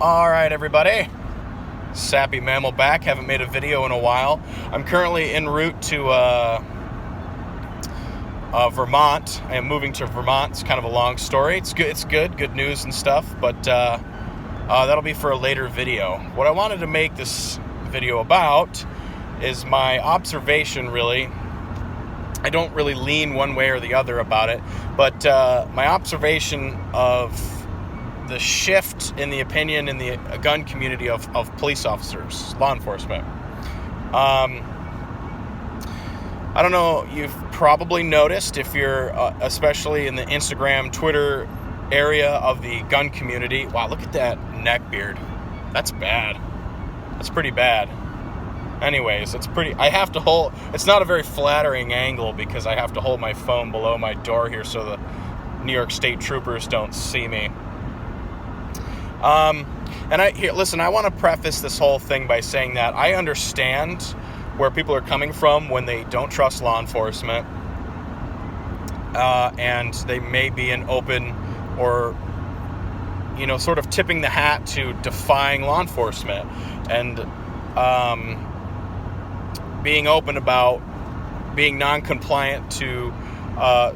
All right, everybody. Sappy Mammal back. Haven't made a video in a while. I'm currently en route to Vermont. I am moving to Vermont. It's kind of a long story. It's good news and stuff, but that'll be for a later video. What I wanted to make this video about is my observation, really. I don't really lean one way or the other about it, but my observation of the shift in the opinion in the gun community of police officers, law enforcement. I don't know, you've probably noticed if you're especially in the Instagram, Twitter area of the gun community. Wow, look at that neck beard. That's bad. That's pretty bad. Anyways, I have to hold, it's not a very flattering angle because I have to hold my phone below my door here so the New York State troopers don't see me. Listen, I want to preface this whole thing by saying that I understand where people are coming from when they don't trust law enforcement, and they may be an open or, sort of tipping the hat to defying law enforcement and being open about being non-compliant to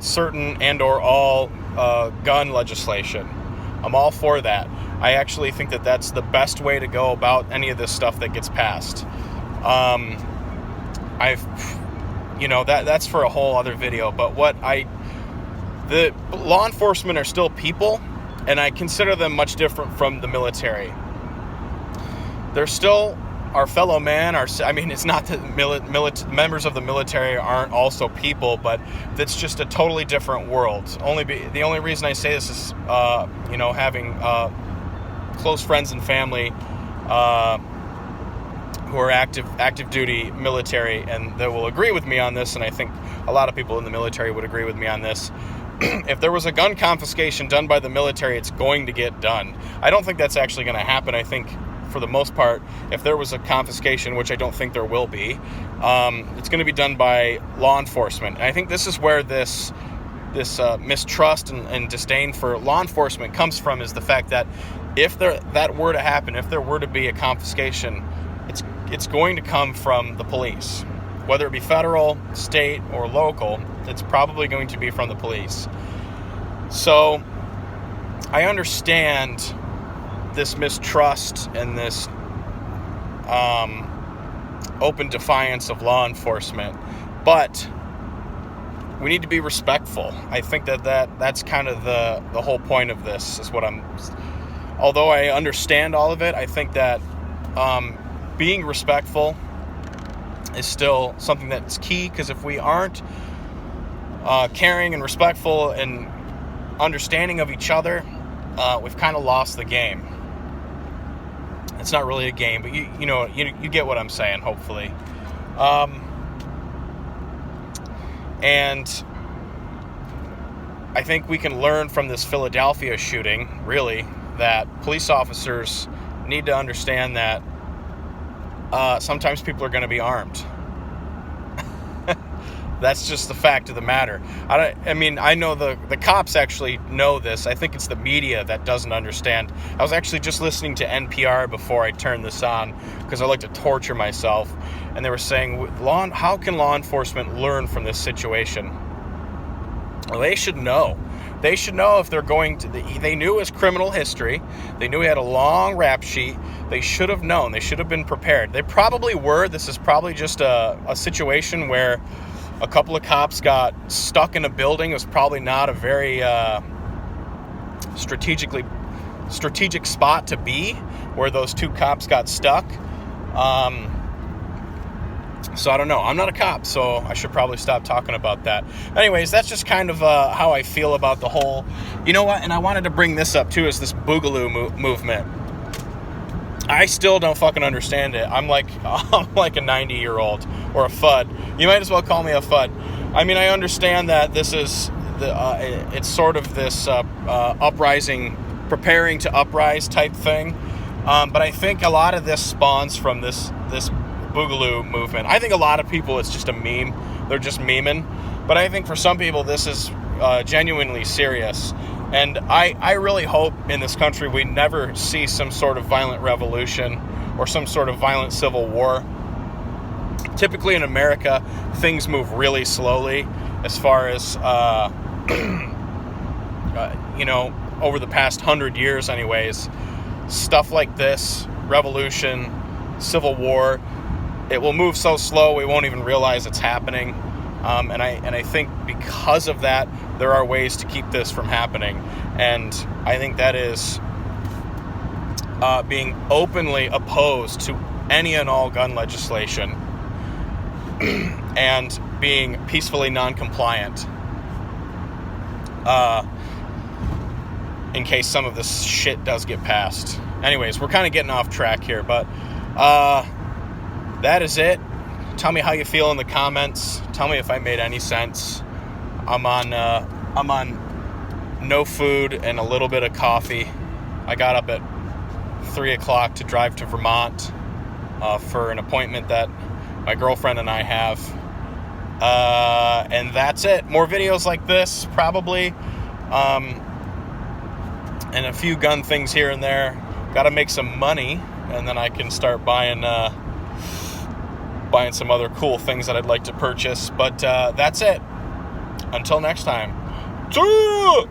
certain and or all gun legislation. I'm all for that. I actually think that that's the best way to go about any of this stuff that gets passed. That's for a whole other video. But the law enforcement are still people, and I consider them much different from the military. They're still our fellow man. It's not that members of the military aren't also people, but it's just a totally different world. The only reason I say this is, having close friends and family who are active duty military, and they will agree with me on this, and I think a lot of people in the military would agree with me on this. If there was a gun confiscation done by the military, it's going to get done. I don't think that's actually going to happen. I think for the most part, if there was a confiscation, which I don't think there will be, it's going to be done by law enforcement. And I think this is where this mistrust and disdain for law enforcement comes from, is the fact that if that were to happen, if there were to be a confiscation, it's going to come from the police. Whether it be federal, state, or local, it's probably going to be from the police. So I understand this mistrust and this open defiance of law enforcement, but we need to be respectful. I think that's kind of the whole point of this, is although I understand all of it, I think that being respectful is still something that's key, because if we aren't caring and respectful and understanding of each other, we've kind of lost the game. It's not really a game, but you get what I'm saying, hopefully. And I think we can learn from this Philadelphia shooting, really, that police officers need to understand that sometimes people are going to be armed. That's just the fact of the matter. I know the cops actually know this. I think it's the media that doesn't understand. I was actually just listening to NPR before I turned this on, because I like to torture myself. And they were saying, how can law enforcement learn from this situation? Well, they should know. They should know if they're going to. They knew his criminal history. They knew he had a long rap sheet. They should have known. They should have been prepared. They probably were. This is probably just a situation where a couple of cops got stuck in a building. It was probably not a very strategic spot to be, where those two cops got stuck. So I don't know. I'm not a cop, so I should probably stop talking about that. Anyways, that's just kind of how I feel about the whole. You know what? And I wanted to bring this up too, is this Boogaloo movement. I still don't fucking understand it. I'm like a 90-year-old or a FUD. You might as well call me a FUD. I understand that this is it's sort of this uprising, preparing to uprise type thing. But I think a lot of this spawns from this Boogaloo movement. I think a lot of people, it's just a meme. They're just memeing. But I think for some people, this is genuinely serious. And I really hope in this country we never see some sort of violent revolution or some sort of violent civil war. Typically in America, things move really slowly as far as, over the past 100 years anyways. Stuff like this, revolution, civil war, it will move so slow we won't even realize it's happening. And I think because of that, there are ways to keep this from happening. And I think that is being openly opposed to any and all gun legislation and being peacefully non-compliant in case some of this shit does get passed. Anyways, we're kind of getting off track here, but that is it. Tell me how you feel in the comments. Tell me if I made any sense. I'm on no food and a little bit of coffee. I got up at 3 o'clock to drive to Vermont for an appointment that my girlfriend and I have. And that's it. More videos like this, probably. And a few gun things here and there. Got to make some money, and then I can start buying some other cool things that I'd like to purchase. But that's it. Until next time. See ya!